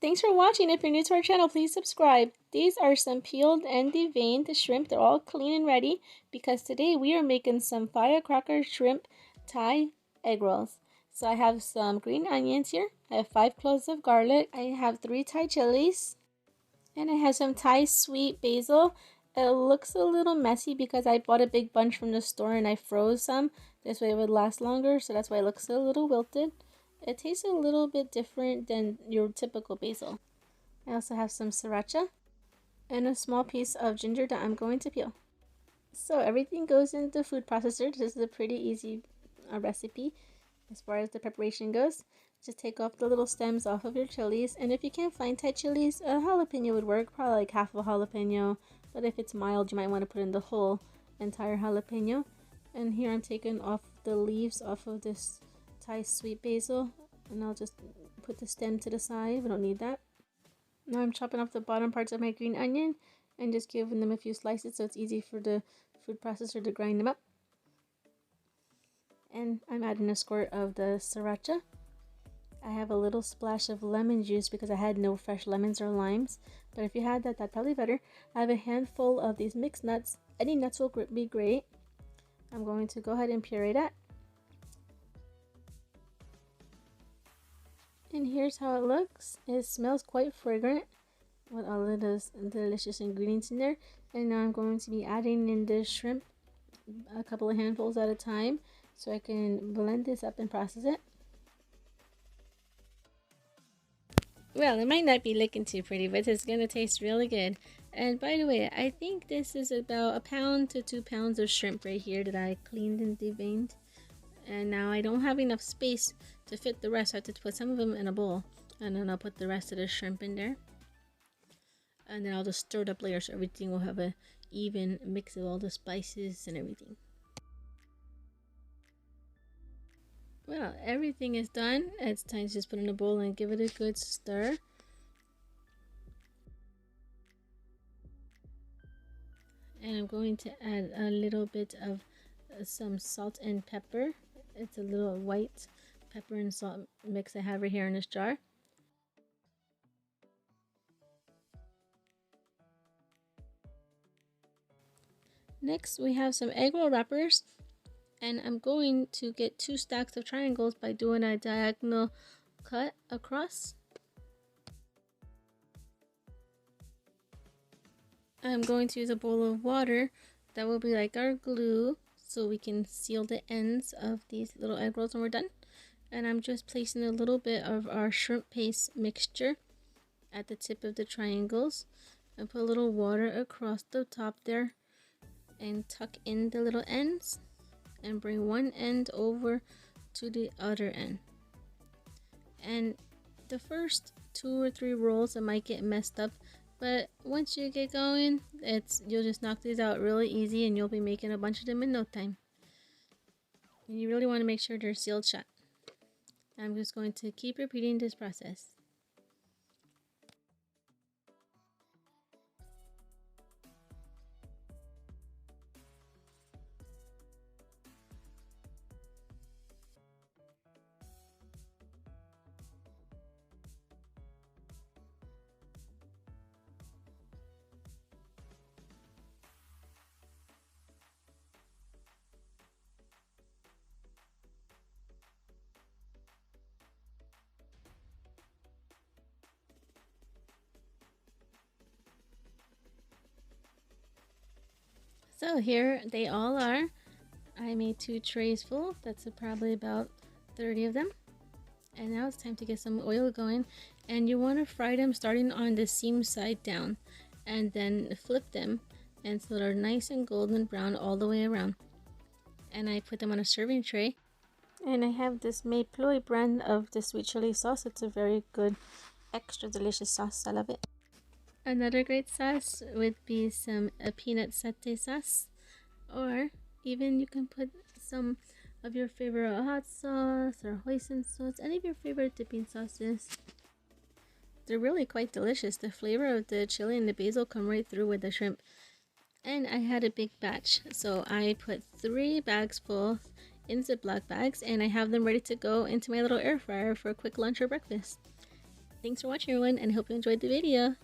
Thanks for watching. If you're new to our channel, please subscribe. These are some peeled and deveined shrimp. They're all clean and ready because today we are making some firecracker shrimp Thai egg rolls. So I have some green onions here. I have 5 cloves of garlic. I have 3 Thai chilies. And I have some Thai sweet basil. It looks a little messy because I bought a big bunch from the store and I froze some. This way it would last longer, so that's why it looks a little wilted. It tastes a little bit different than your typical basil. I also have some sriracha and a small piece of ginger that I'm going to peel. So everything goes in the food processor. This is a pretty easy recipe as far as the preparation goes. Just take off the little stems off of your chilies, and if you can't find Thai chilies, a jalapeno would work, probably like half of a jalapeno, but if it's mild you might want to put in the whole entire jalapeno. And here I'm taking off the leaves off of this Thai sweet basil, and I'll just put the stem to the side. We don't need that. Now I'm chopping off the bottom parts of my green onion and just giving them a few slices so it's easy for the food processor to grind them up. And I'm adding a squirt of the sriracha. I have a little splash of lemon juice because I had no fresh lemons or limes, but if you had that, that'd probably be better. I have a handful of these mixed nuts. Any nuts will be great. I'm going to go ahead and puree that. And here's how it looks. It smells quite fragrant with all of those delicious ingredients in there. And now I'm going to be adding in the shrimp, a couple of handfuls at a time, so I can blend this up and process it. Well, it might not be looking too pretty, but it's going to taste really good. And by the way, I think this is about 1 pound to 2 pounds of shrimp right here that I cleaned and deveined. And now I don't have enough space to fit the rest. I have to put some of them in a bowl, and then I'll put the rest of the shrimp in there. And then I'll just stir it up later so everything will have a even mix of all the spices and everything. Well, everything is done. It's time to just put it in a bowl and give it a good stir. And I'm going to add a little bit of some salt and pepper. It's a little white pepper and salt mix I have right here in this jar. Next, we have some egg roll wrappers, and I'm going to get 2 stacks of triangles by doing a diagonal cut across. I'm going to use a bowl of water that will be like our glue, so we can seal the ends of these little egg rolls when we're done. And I'm just placing a little bit of our shrimp paste mixture at the tip of the triangles, and put a little water across the top there, and tuck in the little ends and bring one end over to the other end. And the first 2 or 3 rolls it might get messed up, but once you get going, you'll just knock these out really easy, and you'll be making a bunch of them in no time. And you really want to make sure they're sealed shut. I'm just going to keep repeating this process. So here they all are. I made 2 trays full. That's probably about 30 of them. And now it's time to get some oil going. And you want to fry them starting on the seam side down, and then flip them, and so they're nice and golden brown all the way around. And I put them on a serving tray. And I have this Maple brand of the sweet chili sauce. It's a very good, extra delicious sauce. I love it. Another great sauce would be some peanut satay sauce, or even you can put some of your favorite hot sauce or hoisin sauce, any of your favorite dipping sauces. They're really quite delicious. The flavor of the chili and the basil come right through with the shrimp. And I had a big batch, so I put 3 bags full in Ziploc bags, and I have them ready to go into my little air fryer for a quick lunch or breakfast. Thanks for watching everyone, and I hope you enjoyed the video.